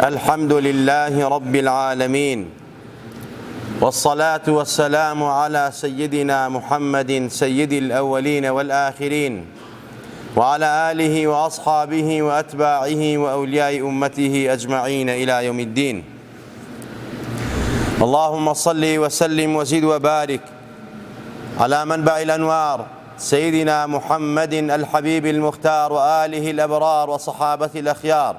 الحمد لله رب العالمين، والصلاة والسلام على سيدنا محمد سيد الأولين والآخرين، وعلى آله وأصحابه وأتباعه وأولياء أمته أجمعين إلى يوم الدين. اللهم صل وسلم وزد وبارك على منبع الأنوار سيدنا محمد الحبيب المختار وآله الأبرار وصحابته الأخيار،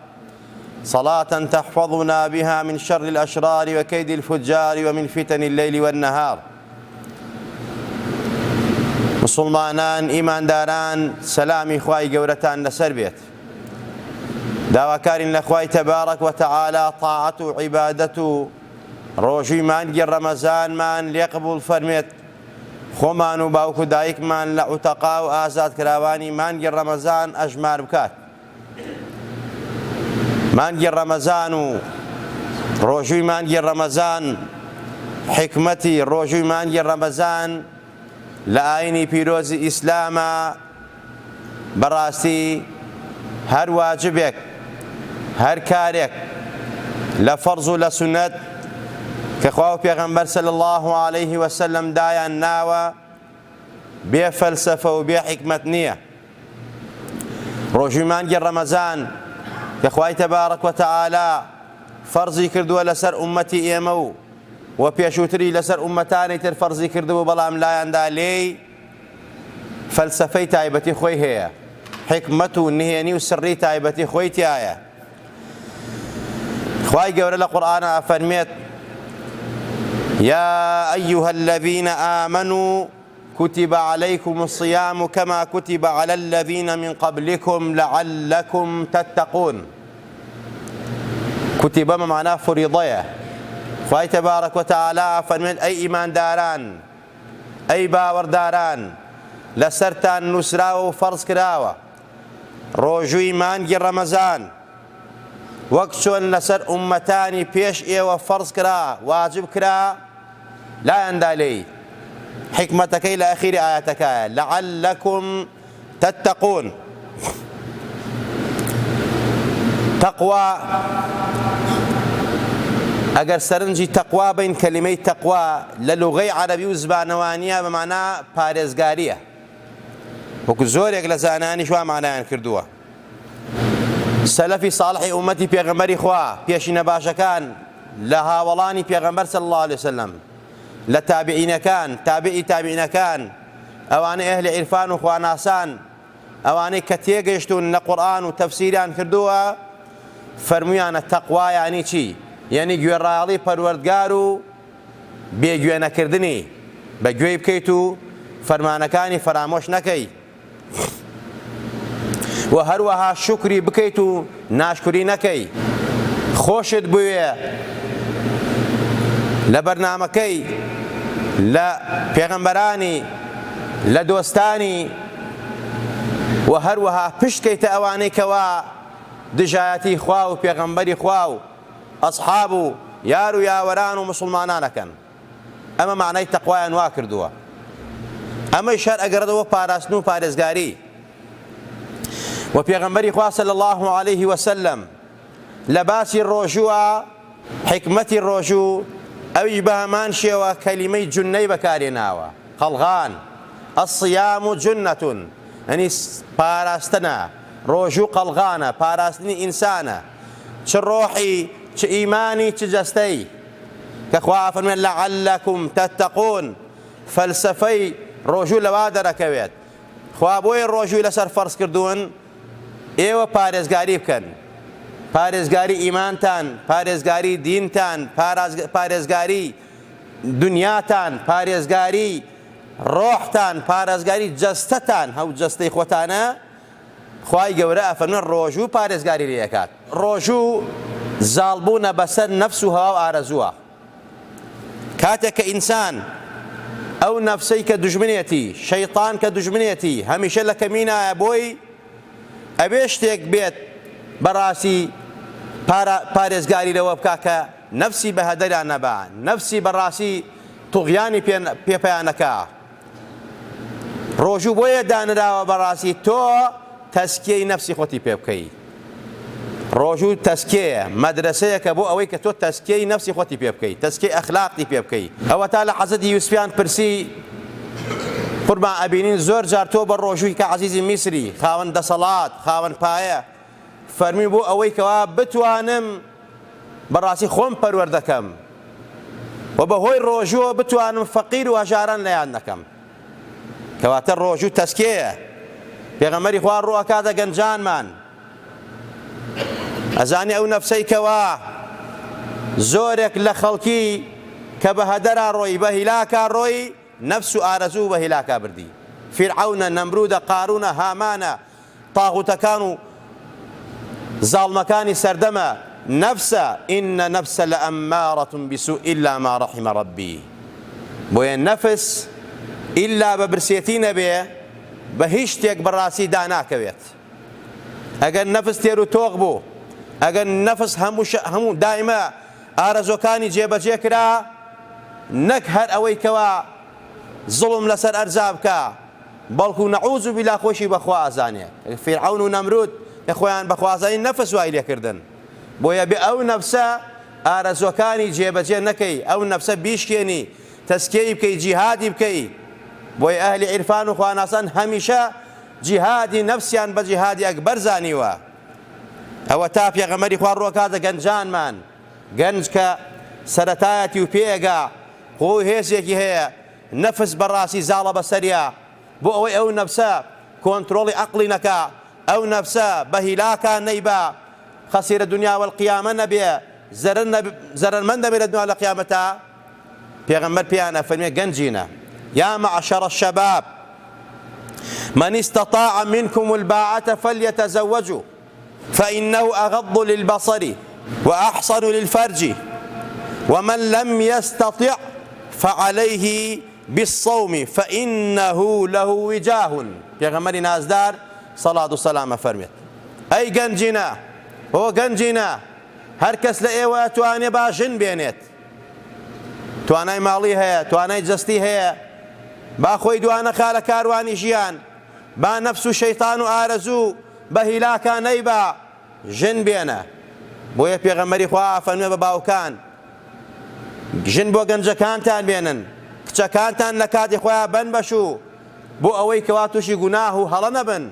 صلاة تحفظنا بها من شر الأشرار وكيد الفجار ومن فتن الليل والنهار. مسلمانان ئیمانداران، سەلامی خوای گەورەتان لەسەر بێت. داواکارین لە خوای تەبارەک وتەعالا تاعەت و عیبادەت و ڕۆژووی مانگی ڕەمەزانمان لێ قبوڵ فەرمێت. خۆمان و باوک و دایکمان لە عوتەقا و ئازادکراوانی مانگی ڕەمەزان ئەژمار بکات. مانگی ڕەمەزان و ڕۆژووی مانگی ڕەمەزان، حکمەتی ڕۆژووی مانگی ڕەمەزان لە ئاینی پیرۆزی ئیسلامە. بەڕاستی هەر واجبێک، هەر کارێک لە فەرز و لە سونەت کە خوا و پێغەمبەر صلی الله علیه وسلم دایان ناوە، بێ فەلسەفە و بێ حکمەت نییە. ڕۆژووی مانگی ڕەمەزان کە خوای تەبارەک وتەعالا فەرزی کردووە لەسەر ئومەتی ئێمە و پێشووتری لەسەر ئومەتانی تر فەرزی کردووە، بەڵام لایەندا لێی فەلسەفەی تایبەتی خۆی هەیە، حکمەت و نهێنی و سڕی تایبەتی خۆی تایە. خوای گەورە لە قورئانە ئەفەرمێت: يا أيها الذين آمنوا كتب عليكم الصيام كما كتب على الذين من قبلكم لعلكم تتقون. كتب معناه فريضة. خوای تبارك وتعالى فرمێت: ئەی ئیمانداران، ئەی باوەڕداران، لەسەرتان نووسراوە و فەرز کراوە ڕۆژووی مانگی ڕەمەزان وەک چۆن لەسەر ئومەتانی پێش ئێوە فەرز کرا، واجب کرا. لایەندا لێی حکمەتەکەی لە ئەخیری ئاەتەکەیە: لعلكم تتقون. تەقوا، ئەگەر سەرنجی تەقوا بین، کەلیمەی تەقوا لە لوغەی عەرەبی و زبانەوانیە بە معنە پارێزگاریە، وەکو زۆرێک لە زانانی شوا معنایان کردووە. سەلەفی ساڵحی ئومەتی پێغەمبەری خوا، پێشینە باشەکان لە هاوڵانی پێغەمبەر صلی الله عليه وسلم، لە تابعینەکان، تابعی تابعینەکان، ئەوانەی ئەهلی عیرفان و خواناسان، ئەوانەی کە تێگەیشتون لە قورئان و تەفسیریان کردووە، فەرموویانە تەقوا یانی چی؟ یعنی گوێڕایەڵی پەروەردگار و بێگوێ نەکردنی، بە گوێی بکەیت و فەرمانەکانی فەرامۆش نەکەی، و هەروەها شوکری بکەیت و ناشکری نەکەی. خۆشت بوێ لە بەرنامەکەی، لە پێغەمبەرانی، لە دۆستانی، و هەروەها پشتکەیتە ئەوانەی کەوا دژایەتی خوا و پێغەمبەری خوا و ئەسحاب و یار و یاوەران و مسلمانانەکەن. ئەمە معنای تەقوایان وا کردووە. ئەمەی شەر ئەگەڕێتەوە پاراستن و پارێزگاری. و پێغەمبەری خوا صلی الله علیه وسلم لە باسی ڕۆژووە، حکمەتی ڕۆژوو، ئەویش بە هەمان شێوە کەلیمەی جونەی بەکارهێناوە، قەڵغان. الصیام جونەتون، یعنی پاراستنە. ڕۆژوو قەڵغانە، پاراستنی ئینسانە، چ ڕۆحی، چ ئیمانی، چ جەستەی، کە خوا فەرمێت لعلكم تتقون. فەلسەفەی ڕۆژوو لەوا دەرەکەوێت. خوا بۆیە ڕۆژووی لەسەر فەرز کردوون ئێوە پارێزگاری بکەن، پارێزگاری ئیمانتان، پارێزگاری دینتان، پارێزگاری دنیاتان، پارێزگاری ڕۆحتان، پارێزگاری جەستەتان، هەو جەستەی خۆتانە. خوای گەورە ئەفەرمێت ڕۆژوو پارێزگاری لێ دەکات. ڕۆژوو زاڵبوونە بەسەر نەفس و هەوا و ئارەزووە. کاتێک کە ئینسان ئەو نەفسەی کە دوژمنێتی، شەیطان کە دوژمنێتی، هەمیشە لە کەمینایە، بۆی ئەبێ شتێک بێت بەڕاستی پارێزگاری لەوە بکا کە نەفسی بەهەدەران نەبا، نەفسی بەڕاستی توغیانی پێپەیانەکە. ڕۆژوو بۆیە دانراوە بەڕاستی تۆ تەسکیەی نەفسی خۆتی پێ بکەی. ڕۆژوو تەسکێیە مەدرسەیەکە بۆ ئەوەی کە تۆ تەسکێی نەفسی خۆتی پێ بکەیت تەسکێی ئەخلاقی پێ بکەیت ئەوە تا لە حەزەتی یوسفیان پرسی قوربان ئەبینین زۆر جار تۆ بە ڕۆژووی کە عەزیزی میسری خاوەن دەسەڵات خاوەن پایە فەرمی بۆ ئەوەی کەوا بتوانم بەڕاستی خۆم پەروەردەکەم و بەهۆی ڕۆژووە بتوانم فەقیر و هەژاران لەیان نەکەم کەواتە ڕۆژوو تەسکێیە پێغەمبەری خوا ڕوئەکاتە گەنجانمان ئەزانی ئەو نەفسەی کەوا زۆرێک لە خەڵکی کە بە هەدەرا ڕۆی بە هیلاکا ڕۆی نەفس و ئارەزوو بە هیلاکا بردی فیرعەونە نەمرودە قارونە هامانە تاغوتەکان و زاڵمەکانی سەردەمە نەفسە ئینە نەفسە لەئەممارەة بسوء إلا ما رحم ربي بۆیە نەفس ئیلا بە برسێتی نەبێ بە هیچ شتێک بەڕاستی داناکەوێت ئەگەر نەفس تێر و تۆق بوو ئەگەر نەفس هەموو دائیمە ئارەزۆکانی جێبەجێ کرا نەک هەر ئەوەی کەوا زوڵم لەسەر ئەرزا بکە بەڵکو نەعوذ بالله خۆشی بەخوا ئازانێ فیرعەون و نەمرود کە خۆیان بەخوازایی نەفس وای لێکردن بۆیە بێ ئەو نەفسە ئارەزۆکانی جێبەجێ نەکەی ئەو نەفسە بیشکێنی تەسکێی بکەی جیهادی بکەی بۆی ئەهلی عیرفان و خواناسان هەمیشە جیهادی نەفسیان بە جیهادی ئەکبەر زانیوە ئەوە تا پێغەمبەری خوا ڕوئەکاتە گەنجانمان گەنج کە سەرەتایەتی و پێگا خۆی هێزێکی هەیە نەفس بەڕاستی زاڵە بەسەریە بۆ ئەوەی ئەو نەفسە کۆنتڕۆڵی عەقڵی نەکا ئەو نەفسە بە هیلاکە نەیبا خەسیرە دنیا والقیامە نەبێ زەرەرمەند دەبێت لە دنیا لە قیامەتە پێغەمبەر پێیانە فەرمێ گەنجینە يا معشر الشباب من استطاع منكم الباعة فليتزوجوا فإنه أغض للبصر وأحصن للفرج ومن لم يستطع فعليه بالصوم فإنه له وجاه پێغەمبەری نازدار صلاة و سلام فەرمێت ئەی گەنجینە ئۆ گەنجینە هەر کەس لە ئێوە توانێ با ژن بێنێت توانای ماڵی هەیە توانای جەستی هەیە با خۆی دوانەخا لە کاروانی ژیان با نەفس و شەیتان و ئارەزوو بە هیلاکە نەیبا ژن بێنە بۆیە پێغەمبەری خوا فەرمێ بە باوکان ژن بۆ گەنجەکانتان بێنن کچەکانتان لە کاتی خۆیان بەن بەشوو بۆ ئەوەی کەوا تووشی گوناه و هەڵە نەبن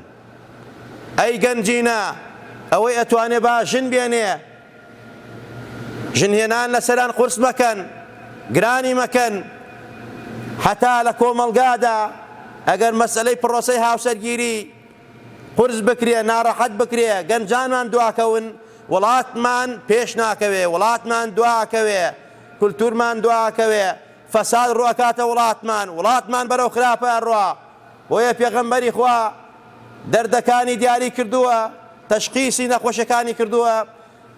ئەی گەنجینە ئەوەی ئەتوانێ با ژن بێنێ ژنهێنان لەسەران قورس مەکەن گرانی مەکەن حتا لە کۆمەڵگادا ئەگەر مەسئلەی پڕۆسەی هاوسەرگیری قورس بکرێ ناڕەحەت بکرێ گەنجانمان دواکەون وڵاتمان پێش ناکەوێ وڵاتمان دواکەوێ کولتورمان دواکەوێ فەساد ڕوئەکاتە وڵاتمان بەرەو خراپە ئەڕوا بۆیە پێغەمبەری خوا دەردەکانی دیاری کردووە تەشخیصی نەخۆشەکانی کردووە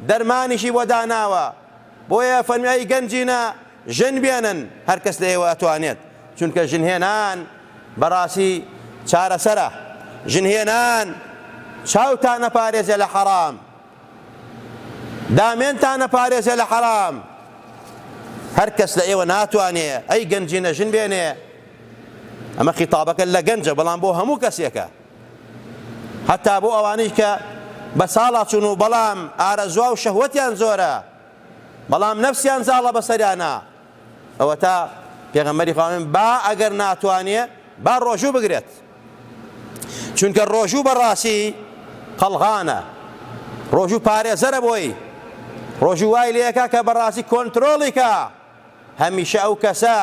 دەرمانیشی بۆ داناوە بۆیە فەرمی ئەی گەنجینە ژن بێنن هەر کەس لە ئێوە ئەتوانێت چونکە ژنهێنان بەڕاستی چارەسەرە ژنهێنان چاوتان نەپارێزێ لە حەرام دامێنتان نەپارێزێ لە حەرام هەر کەس لە ئێوە ناتوانێ ئەی گەنجینە ژن بێنێ ئەمە خیتابەکە لە گەنجە بەڵام بۆ هەموو کەسێکە حتا بۆ ئەوانەی کە بە ساڵا چون و بەڵام ئارەزوا و شەهوەتیان زۆرە بەڵام نەفسیان زاڵە بەسەریانە ئەوە تا پێغەمبەری خوا با ئەگەر ناتوانێ با ڕۆژوو بگرێت چونکە ڕۆژوو بەڕاستی قەڵغانە ڕۆژوو پارێزەرە بۆی ڕۆژوو وای لێەکە کە بەڕاستی کۆنتڕۆڵیکە هەمیشە ئەو کەسە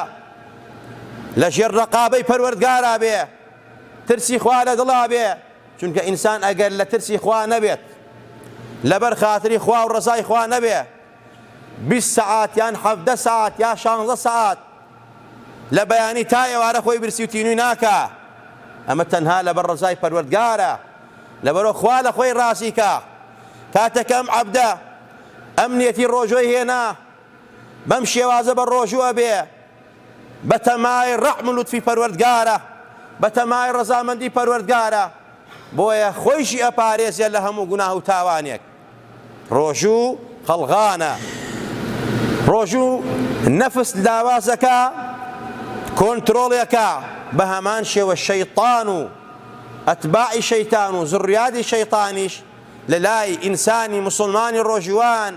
لە ژێر ڕەقابەی پەروەردگارا بێ ترسی خوا لە دڵا بێ چونکە ئینسان ئەگەر لە ترسی خوا نەبێت لەبەر خاتری خوا و ڕزای خوا نەبێ 20 سەعات یان 17 سەعات یا 16 سەعات لە بەیانی تا ئێوارە خۆی برسی و تینووی ناکە ئەمە تەنها لەبەر ڕزای پەروەردگارە لەبەرەوە خوا لە خۆی ڕاستیکە کاتێکە ئەم عەبدە ئەم نیەتی ڕۆژۆی هێنا بەم شێوازە بە ڕۆژووە بێ بە تەمای ڕەحم و لوتفی پەروەردگارە بە تەمای ڕەزامەندی پەروەردگارە بۆیە خۆیشی ئەپارێزێ لە هەموو گوناه و تاوانێک ڕۆژوو خەڵغانە ڕۆژوو نەفس لاوازەکە کۆنتڕۆڵێکە بە هەمان شێوە شەیطان و ئەتباعی شەیطان و زڕیادی شەیطانیش لە لای ئینسانی مسلمانی ڕۆژوان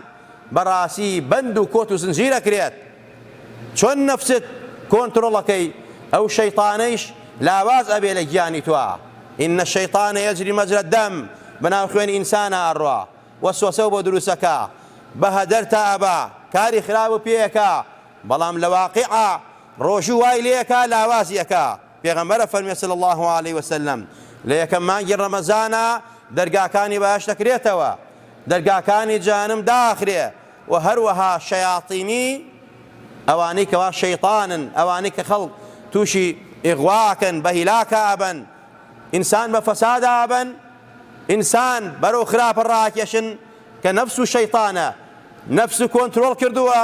بەڕاستی بەند و کۆت و زنجیرە کرێت. چۆن نەفست کۆنتڕۆڵەکەی ئەو شەیطانەیش لاواز ئەبێ لە گیانی توە. ئینە الشەیطانە یەجری مەجرە دەم بەناو خوێنی ئینسانە ئەڕوا وەسوەسە بۆ دروستەکە بە هەدەر تا ئەبا کاری خراپ و پێیەکە، بەڵام لە واقیعە ڕۆژوو وای لێیەکە لاوازیەکە. پێغەمبەرە فەرمێ صلی الله علیه وسلم لە یەکەم مانگی ڕەمەزانە دەرگاکانی بەهەشت دەکرێتەوە، دەرگاکانی جەهەنەم داخرێ و هەروەها شەیاطینی ئەوانەی کەوا شەیطانن، ئەوانەی کە خەڵک تووشی ئیغواکن بە هیلاکە ئەبەن، ئینسان بە فەسادە ئەبەن، ئینسان بەرەو خراپە ڕاکێشن کە نەفس و شەیطانە نەفس و کۆنتڕۆڵ کردووە،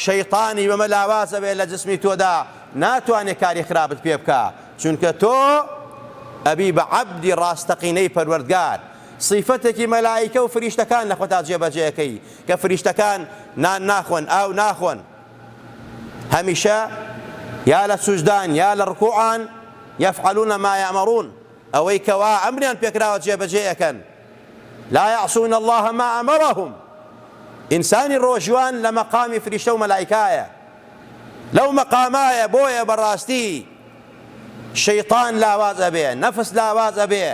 شەیطانی بەمە لاوازە بێت لە جسمی تۆدا ناتوانێت کاری خراپت پێ بکە، چونکە تۆ ئەبی بە عەبدی ڕاستەقینەی پەروەردگار. صیفەتێکی مەلایکە و فریشتەکان لە خۆتا جێبەجێەکەی کە فریشتەکان نان ناخۆن، ئاو ناخۆن، هەمیشە یا لە سوجدان یا لە ڕکوعان یەفعەلونە ما یەئمەڕون، ئەوەی کەوا ئەمریان پێکراوە جێبەجێەکەن، لا یەعسون الله ما ئەمەرەهم. ئینسانی ڕۆژوان لە مەقامی فریشتە و مەلایکایە، لەو مەقامایە. بۆیە بەڕاستی شەیطان لاواز ئەبێ، نەفس لاواز ئەبێ.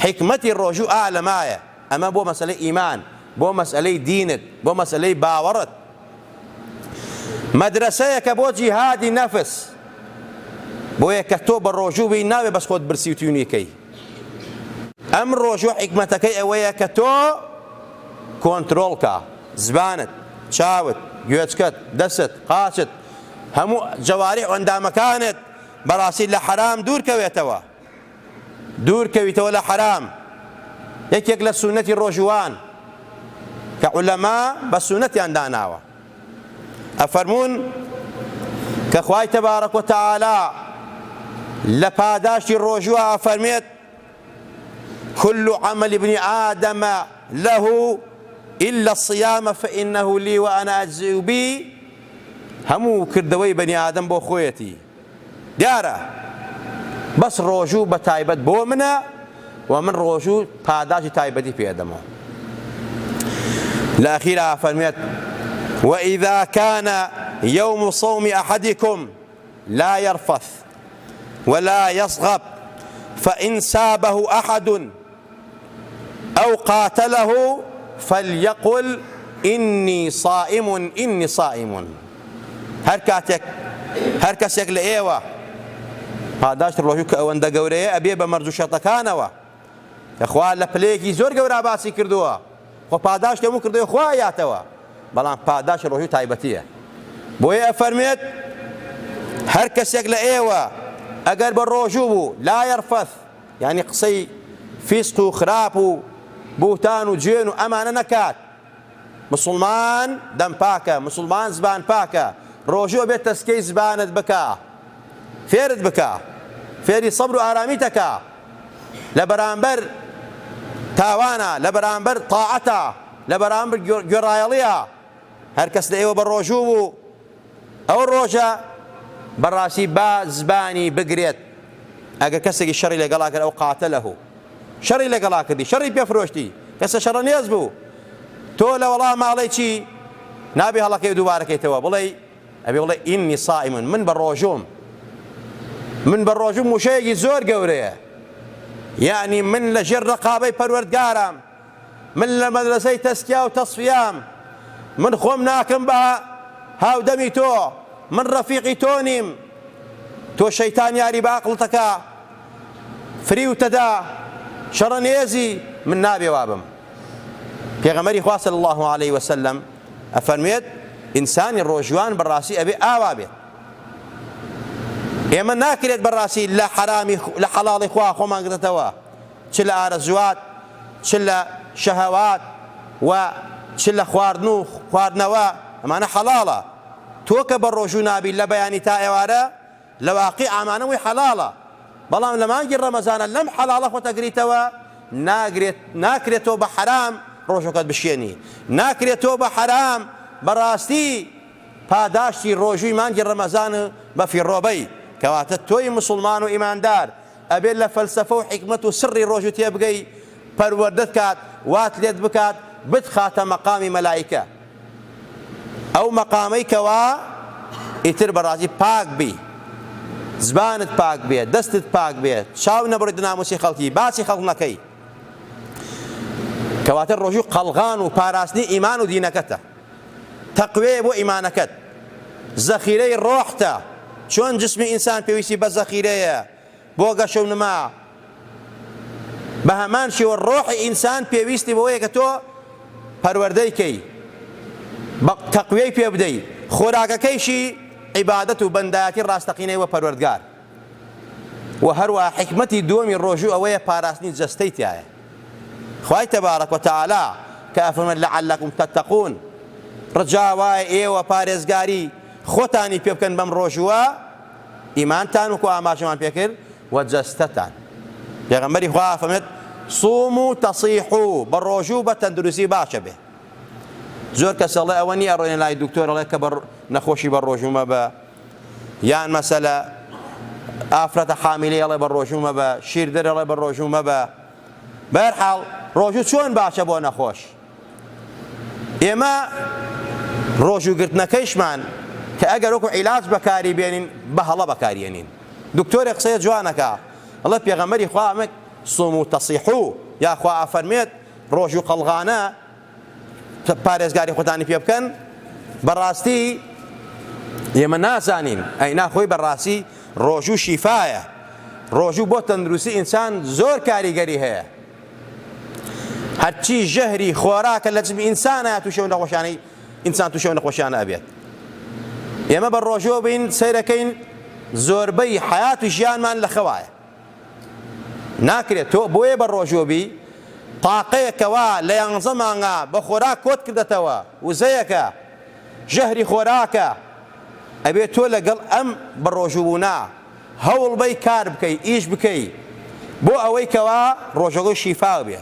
حکمەتی ڕۆژوو ئالەمایە. ئەمە بۆ مەسەلەی ئیمان، بۆ مەسئلەی دینت، بۆ مەسئلەی باوەڕت. مەدرسەیەکە بۆ جیهادی نەفس، بۆیە کە تۆ بە ڕۆژوو بی ناوێ بەس خۆت برسی و تیونیکەی. ئەم ڕۆژوو حکمەتەکەی ئەوەیە کە تۆ کۆنتڕۆڵکە زبانت، چاوت، گوێچکت، دەست، قاچت، هەموو جەواری ئەندامەکانت بەڕاستی لە حەرام دوورکەوێتەوە، دوورکەویتەوە لە حەرام. یەکێک لە سونەتی ڕۆژوان کە عولەما بە سونەتیان داناوە، ئەفەرمون کە خوای تەبارەک و تەعالا لە پاداشتی ڕۆژوە ئەفەرمێت كل عمل ابن آدم له إلا الصيام فإنه لي وأنا أجزي به. هەموو کردەوەی بەنی ئادەم بۆ خۆیەتی، دیارە بەس ڕۆژوو بە تایبەت بۆ منە و من ڕۆژوو پاداشی تایبەتی پێدەمەوە. لە ئەخیرا فەرمێت وإذا كان يوم صوم أحدكم لا يرفث ولا يصغب فإن سابه أحد أو قاتله فليقل إني صائم إني صائم. هەر کەسێک لە ئێوە پاداشت ڕۆژوو کە ئەوەندە گەورەیە ئەبێ بە مەرج و شەرتەکانەوە کە خوا لە پلەیەکی زۆر گەورە باسی کردووە، خۆ پاداشت هەموو کردووە خوا یاتەوە، بەڵام پاداشت ڕۆژوو تایبەتیە. بۆیە ئەفەرمێت هەر کەسێک لە ئێوە ئەگەر بە ڕۆژوو بوو لا یەرفەث، یعنی قسەی فیسق و خراپ و بوتان و جوێن و ئەمانە نەکات. مسلمان دەم پاکە، مسلمان زبان پاکە، ڕۆژوو بێت تەسکەی زبانت بکە، فێرت بکە، فێری سەبر و ئارامیتەکە لە بەرامبەر تاوانە، لە بەرامبەر تاعەتە، لە بەرامبەر گوێڕایەڵیە. هەر کەس لە ئێوە بە ڕۆژوو بوو ئەو ڕۆژە بەڕاستی با زبانی بگرێت. ئەگەر کەسێکی شەڕی لەگەڵا کرد ئەو قاتەلەهو، شەڕی لەگەڵا کردی، شەڕی پێفرۆشتی، کەسە شەڕەنێز بوو، تۆ لە وەڵا ماڵی چی نابێ هەڵەکەی دووبارەکەیتەوە، ئەبێ بڵێ ئینی صائمون، من بە ڕۆژوم، من بە ڕۆژوم وشەیەکی زۆر گەورەیە، یعنی من لە ژێر ڕقابەی پەروەردگارم، من لە مەدرسەی تەسکیا و تەصفیام، من خۆم ناکەم بە هاودەمی تۆ، من ڕەفیقی تۆ نیم، تۆ شەیتان یاری بە عەقڵتەکە فریوتەدا شەڕەنێزی، من نابێ وابم. پێغەمبەری خوا صلی الله علیه وسلم ئەفەرمێت ئینسانی ڕۆژوان بەڕاستی ئەبێ ئاوا بێت. ئێمە ناکرێت بەڕاستی لە حەرامی لە حەڵاڵی خوا خۆمان گرێتەوە، چ لە ئارەزوات، چ لە شەهەوات و چ لە خواردن و خواردنەوە، ئەمانە حەڵاڵە. تۆ کە بە ڕۆژوو نابی لە بەیانی تا ئێوارە لە واقع ئامانەوەی حەڵاڵە، بەڵام لە مانگی ڕەمەزانە لەم حەڵاڵە خۆتەگریتەوە، ناکرێتەوە بە حەرام ڕۆژەکەت بشێنی، ناکرێتەوە بە حەرام بەڕاستی پاداشتی ڕۆژووی مانگی ڕەمەزان بە فیڕۆبەی. کەواتە تۆی مسلمان و ئیماندار ئەبێت لە فەلسەفە و حکمت و سڕی ڕۆژوو تێبگەی پەروەردەت کات وات لێت بکات بتخاتە مەقامی مەلایکە ئەو مەقامەی کەوا ئیتر بەڕاستی پاک بی زبانت پاک بێت دەستت پاک بێت چاو نەبڕیت ناموسی خەڵکی باسی خەڵک نەکەی کەواتە ڕۆژوو قەڵغان و پاراستنی ئیمان و دینەکەتە تەقوێ بۆ ئیمانەکەت زەخیرەی ڕۆحتە چۆن جسمی ئینسان پێویستی بە زەخیرەیە بۆ گەشە و نما بە هەمان شێوە ڕۆحی ئینسان پێویستی بەوەیە کە تۆ پەروەردەی کەی تەقوێی پێ بدەی خۆراکەکەیشی عیبادەت و بەندایەتی ڕاستەقینەی وە پەروەردگار و هەروە حکمەتی دووەمی ڕۆژوو ئەوەیە پاراستنی جەستەی تایە خوای تەبارەک وتەعالا کە ئەفەرمێت لەعەلەکم تەتەقون ڕجا وایە ئێوە پارێزگاری خۆتانی پێ بکەن بەم ڕۆژووە ئیمانتان وەکو ئاماژەمان پێکرد و جەستەتان پێغەمبەری خوا فەرمێت صوموا تصیحوا بە ڕۆژوو بە تەندروستی باشە بێ زۆر کەس ئەڵێ ئەوە نییە ئەڕۆینە لای دکتۆر ئەڵێ کە نەخۆشی بە ڕۆژوو مەبە یان مەسەلە ئافرەتە حامیلەی ئەڵێ بە ڕۆژوو مەبە شیردەر ئەڵێ بە ڕۆژوو مەبە بەهەرحاڵ ڕۆژوو چۆن باشە بۆ نەخۆش ئێمە ڕۆژووگرتنەکەیشمان کە ئەگەر وەکو عیلاج بەکاری بێنین بە هەڵە بەکارێنین دکتۆرێک قسەیە جوانەکە ئەڵێ پێغەمبەری خوا ئەمە صوموا تصیحوا یاخوا ئەفەرمێت ڕۆژوو قەڵغانە پارێزگاری خۆتانی پێ بکەن بەڕاستی ئێمە نازانین ئەی ناخۆی بەڕاستی ڕۆژوو شیفایە ڕۆژوو بۆ تەندروستی ئینسان زۆر کاریگەری هەیە هەرچی ژەهری خۆراکە لە جسمی ئینسانە تووشەوە نەخۆشیانەی ئینسان تووشەوە نەخۆشیانە ئەبێت ئێمە بە ڕۆژوە بین سەیرەکەین زۆربەی حیات و ژیانمان لە خەوایە ناکرێت تۆ بۆیە بە ڕۆژوە بی تاقەیەکەوە لە 11 مانگە بە خۆراک کۆت کردێتەوە وزەیەکە ژەهری خۆراکە ئەبێت تۆ لەگەڵ ئەم بە ڕۆژووبوونا هەوڵ بەی کار بکەی ئیش بکەی بۆ ئەوەی کەوا ڕۆژەکەی شیفا بێ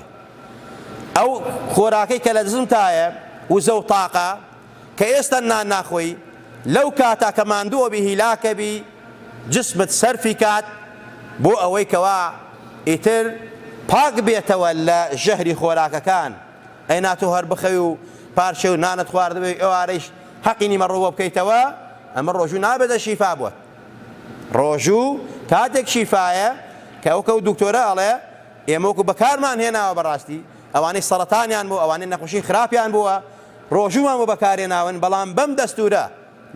ئەو خۆراکەی کە لە دزم تایە وزە و تاقە کە ئێستا نان ناخۆی لەو کاتا کە ماندووە بی هیلاکە بی جسمت سەرفی کات بۆ ئەوەی کەوا ئیتر پاک بێتەوە لە ژەهری خۆراکەکان ئەی ناتۆ هەر بخەوی و پارچە و نانت خواردبێ ئێوارەیش حەقی نیمەڕۆوە بکەیتەوە ئەمە ڕۆژوو نابێتە شیفا بووە ڕۆژوو کاتێک شیفایە کە ئەو دکتۆرە ئەڵێ ئێمە وەکو بەکارمان هێناوە بەڕاستی ئەوانەی سەرەتانیان بوو ئەوانەی نەخۆشی خراپیان بووە ڕۆژوومان بۆ بەکارهێناون بەڵام بەم دەستورە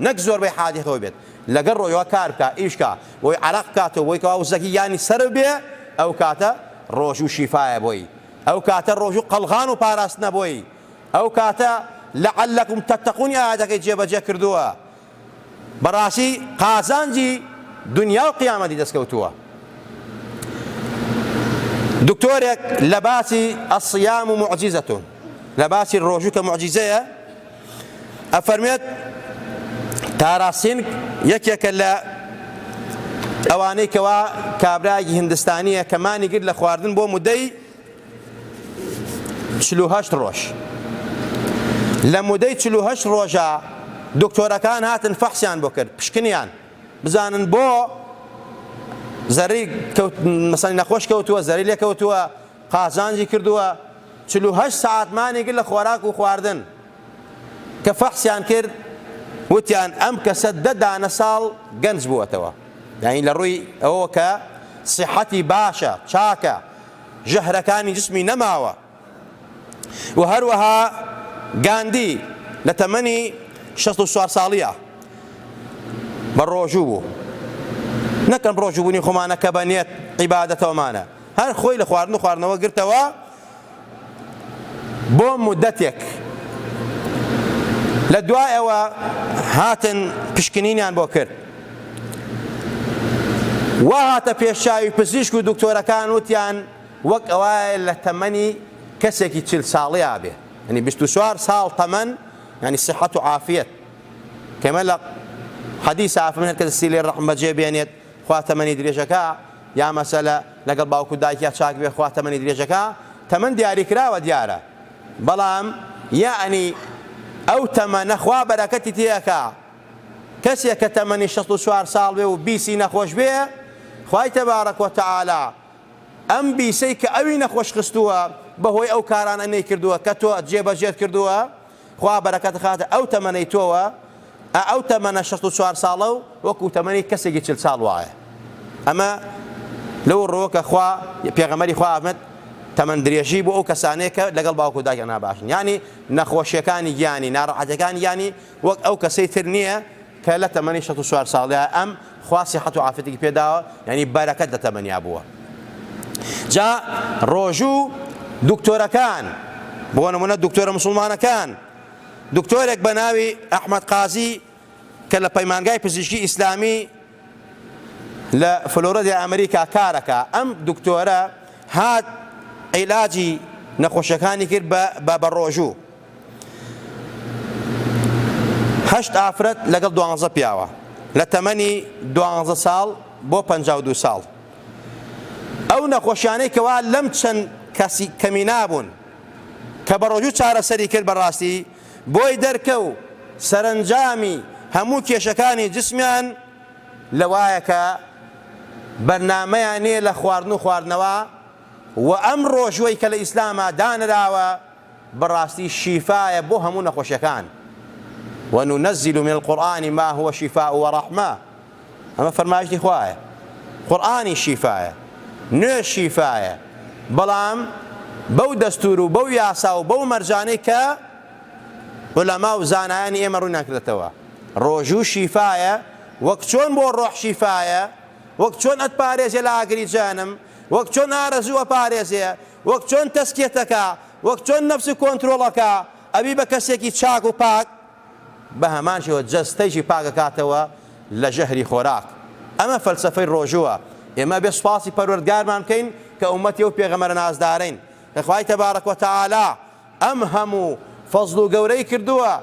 نەک زۆربەی حادیقەوە بێت لەگەڵ ڕۆژەوە کار بکە ئیشکە بۆی عەرەق بکاتەوە بۆی کەوا وزەکی یانی سەر بێ ئەو کاتە ڕۆژوو شیفایە بۆی ئەو کاتە ڕۆژوو قەڵغان و پاراستنە بۆی ئەو کاتە لەعەلەکم تەتەقون ئاەتەکەی جێبەجێ کردووە بەڕاستی قازانجی دنیا و قیامەتی دەستکەوتووە دکتۆرێک لە باسی ئەسیام و معجیزەتون لە باسی ڕۆژوو کە معجیزەیە ئەفەرمێت تاراسینگ یەکێکە لە ئەوانەی کەوا کابرایەکی هیندستانیە کە مانی گرت لە خواردن بۆ مودەی 48 ڕۆژ لە مودەی 48 ڕۆژە دکتۆرەکان هاتن فەحسیان بۆ کرد پشکنیان بزانن بۆ زەرەی مەسەڵەن نەخۆش کەوتووە زەرەی لێ کەوتووە قازانجی کردووە 48 ساعت مانی کرد لە خۆراک و خواردن کە فەحسیان کرد وتیان ئەم کەسە 10 دانە ساڵ گەنج بووەتەوە یعنی لە ڕووی ئەوە کە سیحەتی باشە چاکە ژەهرەکانی جسمی نەماوە و هەروەها گاندی لە تەمەنی 64 ساڵیە بە ڕۆژوو بوو نەکەم ڕۆژووبوونی خۆمانە کە بەنێت عیبادەتەوەمانە هەر خۆی لە خواردن و خواردنەوە گرتەوە بۆ مودەتێک لە دوایەوە هاتن پشکنینیان بۆ کرد وا هاتە پێشچاوی پزیشک و دکتۆرەکان وتیان وەک ئەوایە لە تەمەنی کەسێکی 40 ساڵەیە بێ ینی 24 ساڵ تەمەن ینی سیحەت و عافیەت کەمە لە حەدیث ئافرمێت کە دەستی لێ ڕەحم بەجێ بێنێت خوا تەمەنی درێژەکە یا مەسەلە لەگەڵ باوکو دایکیا چاک بێ خوا تەمەنی درێژەکە تەمەن دیاریکراوە دیارە بەڵام یعنی ئەو تەمەنە خوا بەرەکەتی تێیەکە کەسێک کە تەمەنی 64 ساڵ بێ و بیسی نەخۆش بێ خوای تەبارەک وتەعالا ئەم بیسەی کە ئەوی نەخۆش خستووە بەهۆی ئەو کارانە نەی کردووە کە تۆ جێبەجێت کردووە خوا بەرەکەت خاتە ئەو تەمەنەی تۆوە ئەو تەمەنە 64 ساڵە و وەکو تەمەنی کەسێکی 40 ساڵ وایە ئەمە لەو ڕۆ کە خوا پێغەمبەری خوا ئەفەرمێت تەمەن درێژی بۆ ئەو کەسانەیە کە لەگەڵ باوکو دایک ناباشن یعنی نەخۆشیەکانی گیانی ناڕەحەتەکانی یانی وەک ئەو کەسەی تر نییە کە لە تەمەنی 64 ساڵەیە ئەم خوا سیحەت و عافیەتێکی پێداوە یعنی بەرەکەت لە تەمەنیا بووە جا ڕۆژوو دکتۆرەکان بۆ نمونە دکتۆرە مسلمانەکان دکتۆرێک بە ناوی ئەحمەد قازی کە لە پەیمانگای پزیشکی ئیسلامی لە فلۆرەدای ئەمریکا کارەکە ئەم دکتۆرە هات عیلاجی نەخۆشیەکانی کرد بە ڕۆژوو 8 ئافرەت لەگەڵ 12 پیاوە لە تەمەنی 12 ساڵ بۆ 52 ساڵ ئەو نەخۆشیانەی کەوا لەم چەند کەمی نابوون کە بە ڕۆژوو چارەسەری کرد بەڕاستی بۆی دەرکەو سەرنجامی هەموو کێشەکانی جسمیان لەوایە کە بەرنامەیان نییە لە خواردن و خواردنەوە و ئەم ڕۆژوەی کە لە ئیسلامە دانراوە بەڕاستی شیفایە بۆ هەموو نەخۆشیەکان وننزل من القرآن ما هو شفاء ورحمة ئەمە فەرمایشتی خوایە قورئانی شیفایە نوێ شیفایە بەڵام بەو دەستور و بەو یاسا و بەو مەرجانەی کە عولەما و زانایانی ئێمە ڕووی ناکردێتەوە ڕۆژوو شیفایە وەک چۆن بۆ ڕۆح شیفایە وەک چۆن ئەتپارێزێ لە ئاگری جانم وەک چۆن ئارەزوو ئەپارێزێ وەک چۆن تەسکێتەکە وەک چۆن نەفسی کۆنترۆڵەکە ئەبی بە کەسێکی چاک و پاک بە هەمان شێوە جەستەیشی پاکەکاتەوە لە ژەهری خۆراک ئەمە فەلسەفەی ڕۆژووە ئێمە بێ سوپاسی پەروەردگارمان بکەین کە ئومەتی ئەو پێغەمبەرە نازدارین کە خوای تەبارەک وتەعالا ئەم هەموو فەزڵ و گەورەی کردووە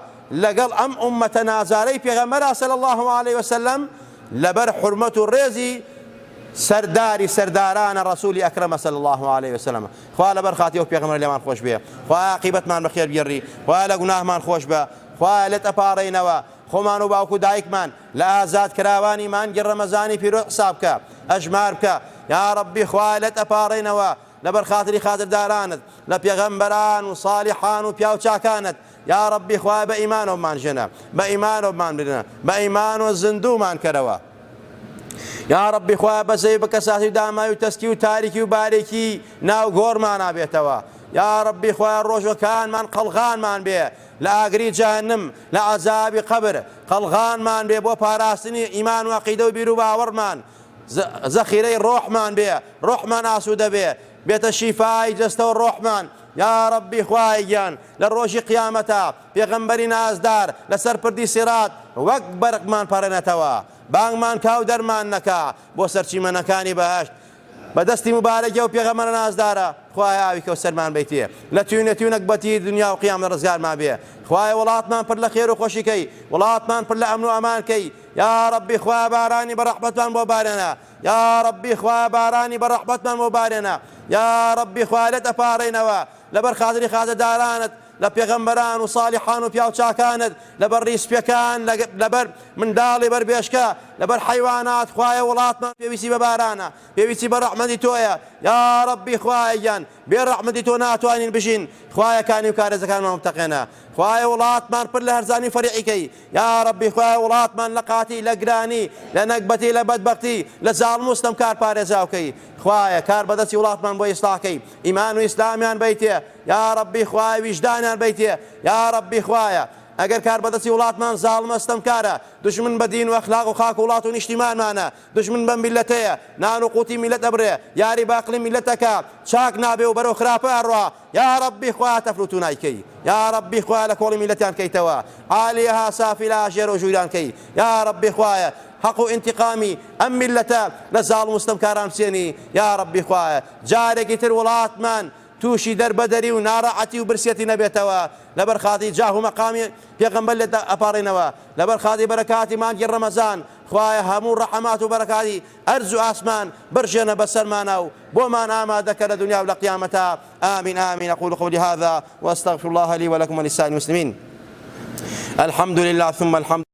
لەگەڵ ئەم ئومەتە نازارەی پێغەمبەرە صلی الله عليه وسلم لەبەر حورمەت و ڕێزی سەرداری سەردارانە ڕەسوولی ئەکرەمە صلی الله عليه وسلم خوا لەبەر خاتی ئەو پێغەمبەرە لێمان خۆش بێ خوا عاقیبەتمان بەخێر بگێڕی خوا لە گوناهمان خۆش بە خوا لێت ئەپاڕێنەوە خۆمان و باوکو دایکمان لە ئازاد کراوانی مانگی ڕەمەزانی پیرۆ حساب بکە ئەژمار بکە یا ڕەبی خوا لێت ئەپاڕێنەوە لەبەر خاتری خاتردارانت لە پێغەمبەران و ساڵحان و پیاو چاکانت یا ڕەبی خوا بە ئیمانەوەمان ژێنە بە ئیمانەوەمان برنە بە ئیمان و زندومان کەرەوە یا ڕەبی خوا بەزەی بە کەساتی دامای و تەسکی و تاریکی و باریکی ناو گۆڕمان نابێتەوە یا ڕەبی خوا ڕۆژەکانمان قەڵغانمان بێ لە ئاگری جەهەنم لە عەزابی قەبر قەڵغانمان بێ بۆ پاراستنی ئیمان و عەقیدە و بیر و باوەڕمان زەخیرەی ڕۆحمان بێ ڕۆحمان ئاسوودە بێ بێتە شیفای جەستە و ڕۆحمان یا ڕەبی خوای گیان لە ڕۆژی قیامەتە پێغەمبەری نازدار لەسەر پردی سیرات وەک بەرقمان پەڕێنێتەوە بانگمان کاو دەرمان نەکا بۆ سەرچیمەنەکانی بەهەشت بەدەستی مبارەکە و پێغەمبەرە نازدارە خوای ئاوی کەوسەرمان بیتێ لە توێنێتیونەک بەتی دنیا و قیامەت ڕزگارمان بێ خوای وڵاتمان پڕ لە خێر و خۆشیکەی وڵاتمان پڕ لە ئەمن و ئەمانکەی یا ڕەبی خوا بارانی بە ڕەحمەتمان بۆ بارێنە یا ڕەبی خوا بارانی بە ڕەحمەتمان بۆ بارێنە یا ڕەبی خوا لێت ئەپاڕێنەوە لەبەر خاتری خاتردارانت لە پێغەمبەران و ساڵحان و پیاو چاکانت لەبەر ڕیسپیەکان لەبەر منداڵی بەربێشکە لەبەر حەیوانات خوایە وڵاتمان پێویستی بە بارانە پێویستی بە ڕەحمەتی تۆیە یا ڕەبی خوای گیان بێ ڕەحمەتی تۆ ناتوانین بژین خوایەکانی و کارێزەکانمان متەقێنە خوایە وڵاتمان پڕ لە هەرزانی فەریعیکەی یا ڕەبی خوایە وڵاتمان لە قاتی لە گرانی لە نەکبەتی لە بەدبەختی لە زاڵم و ستەمکار پارێزاوکەی خوایە کار بەدەستی وڵاتمان بۆ ئیسلاحکەی ئیمان و ئیسلامیان بیتێ یا ڕەبی خوای ویژدانیان بیتێ یا ڕەبی خوایە ئەگەر کار بەدەستی وڵاتمان زاڵمە ستەمکارە دژمن بە دین و ئەخلاق و خاک و وڵات و نیشتیمانمانە دژمن بە میلەتەیە نان و قوتی میلەت ئەبرێ یاری باقلی میلەتەکە چاک نابێ و بەرەو خراپە ئەڕوا یا ڕەبی خوا تەفروت و نایکەی یا ڕەبی خوا لە کۆڵی میلەتیان کەیتەوە عالیەها سافیلا ژێر و ژووران کەی یا ڕەبی خوایە حق و انتقامی ئەم میلەتە لە زاڵ و ستەمکاران بچێنی یا ڕەبی خوایە جارێکی تر وڵاتمان تووشی دەربەدەری و ناڕەحەتی و برسێتی نەبێتەوە لەبەر خاتی جاه و مەقامی پێغەمبەر لێت ئەپاڕێنەوە لەبەر خاتی بەرەکاتی مانگی ڕەمەزان خوایە هەموو ڕەحەمات و بەرەکاتی ئەرز و ئاسمان بڕژێنە بەسەرمانە و بۆمان ئامادەکە لە دنیا و لە قیامەتە آمین آمین أقول قولي هذا وأستغفر الله لي ولكم ولسائر المسلمين الحمد لله ثم الحمد